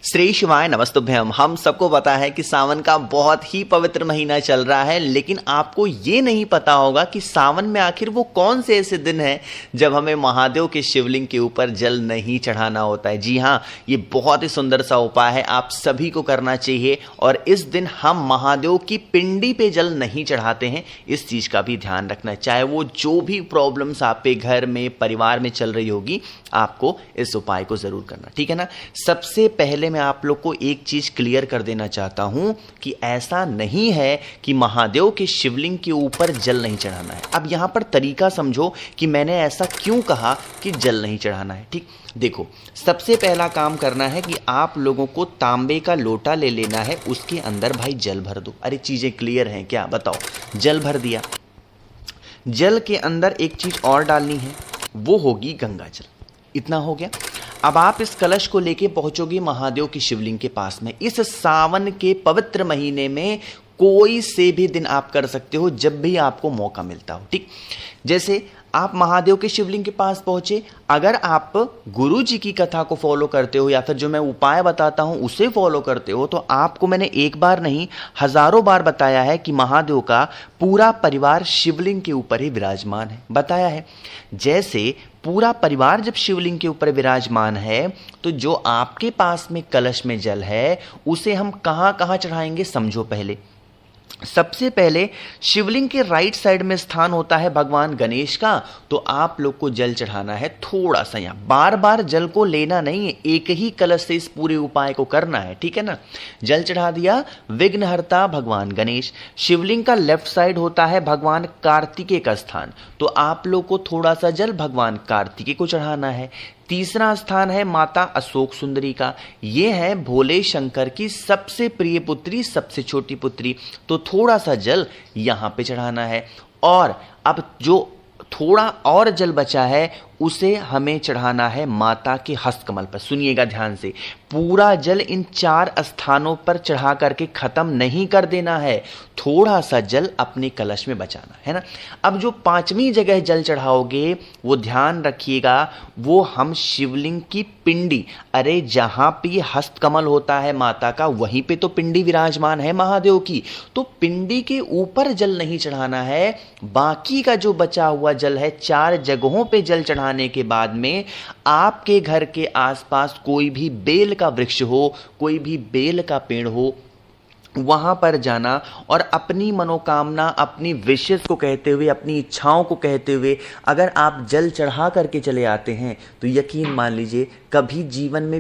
श्री शिवाय नमस्तुभ्यम। हम सबको पता है कि सावन का बहुत ही पवित्र महीना चल रहा है, लेकिन आपको ये नहीं पता होगा कि सावन में आखिर वो कौन से ऐसे दिन हैं जब हमें महादेव के शिवलिंग के ऊपर जल नहीं चढ़ाना होता है। जी हाँ, ये बहुत ही सुंदर सा उपाय है, आप सभी को करना चाहिए। और इस दिन हम महादेव की पिंडी पे जल नहीं चढ़ाते हैं, इस चीज का भी ध्यान रखना। चाहे वो जो भी प्रॉब्लम्स आपके घर में परिवार में चल रही होगी, आपको इस उपाय को जरूर करना, ठीक है ना। सबसे पहले मैं आप लोग को एक चीज क्लियर कर देना चाहता हूं कि ऐसा नहीं है कि महादेव के शिवलिंग के ऊपर जल नहीं चढ़ाना है। अब यहां पर तरीका समझो कि मैंने ऐसा क्यों कहा कि जल नहीं चढ़ाना है। ठीक, देखो, सबसे पहला काम करना है कि आप लोगों को तांबे का लोटा ले लेना है, उसके अंदर भाई जल भर दो। अरे चीजें क्लियर हैं क्या, बताओ। जल भर दिया, जल के अंदर एक चीज और डालनी है, वो होगी गंगा जल। इतना हो गया। अब आप इस कलश को लेके पहुंचोगे महादेव की शिवलिंग के पास में। इस सावन के पवित्र महीने में कोई से भी दिन आप कर सकते हो, जब भी आपको मौका मिलता हो। ठीक, जैसे आप महादेव के शिवलिंग के पास पहुंचे, अगर आप गुरु जी की कथा को फॉलो करते हो या फिर जो मैं उपाय बताता हूं उसे फॉलो करते हो, तो आपको मैंने एक बार नहीं हजारों बार बताया है कि महादेव का पूरा परिवार शिवलिंग के ऊपर ही विराजमान है। बताया है, जैसे पूरा परिवार जब शिवलिंग के ऊपर विराजमान है, तो जो आपके पास में कलश में जल है उसे हम कहां कहां चढ़ाएंगे, समझो। पहले सबसे पहले शिवलिंग के राइट साइड में स्थान होता है भगवान गणेश का, तो आप लोग को जल चढ़ाना है थोड़ा सा। यहां बार बार जल को लेना नहीं है, एक ही कलश से इस पूरे उपाय को करना है, ठीक है ना। जल चढ़ा दिया, विघ्नहर्ता भगवान गणेश। शिवलिंग का लेफ्ट साइड होता है भगवान कार्तिकेय का स्थान, तो आप लोग को थोड़ा सा जल भगवान कार्तिकेय को चढ़ाना है। तीसरा स्थान है माता अशोक सुंदरी का, यह है भोले शंकर की सबसे प्रिय पुत्री, सबसे छोटी पुत्री, तो थोड़ा सा जल यहां पे चढ़ाना है। और अब जो थोड़ा और जल बचा है उसे हमें चढ़ाना है माता के हस्तकमल पर। सुनिएगा ध्यान से, पूरा जल इन 4 स्थानों पर चढ़ा करके खत्म नहीं कर देना है, थोड़ा सा जल अपने कलश में बचाना है ना। अब जो 5वीं जगह जल चढ़ाओगे वो ध्यान रखिएगा, वो हम शिवलिंग की पिंडी, अरे जहां पे हस्तकमल होता है माता का, वहीं पे तो पिंडी विराजमान है महादेव की, तो पिंडी के ऊपर जल नहीं चढ़ाना है। बाकी का जो बचा हुआ जल है, 4 जगहों पे जल चढ़ाने के बाद में आपके घर के आसपास कोई भी बेल का वृक्ष हो, कोई भी बेल का पेड़ हो, वहां पर जाना और अपनी मनोकामना, अपनी विशेष को कहते हुए, अपनी इच्छाओं को कहते हुए अगर आप जल चढ़ा करके चले आते हैं, तो यकीन मान लीजिए कभी जीवन में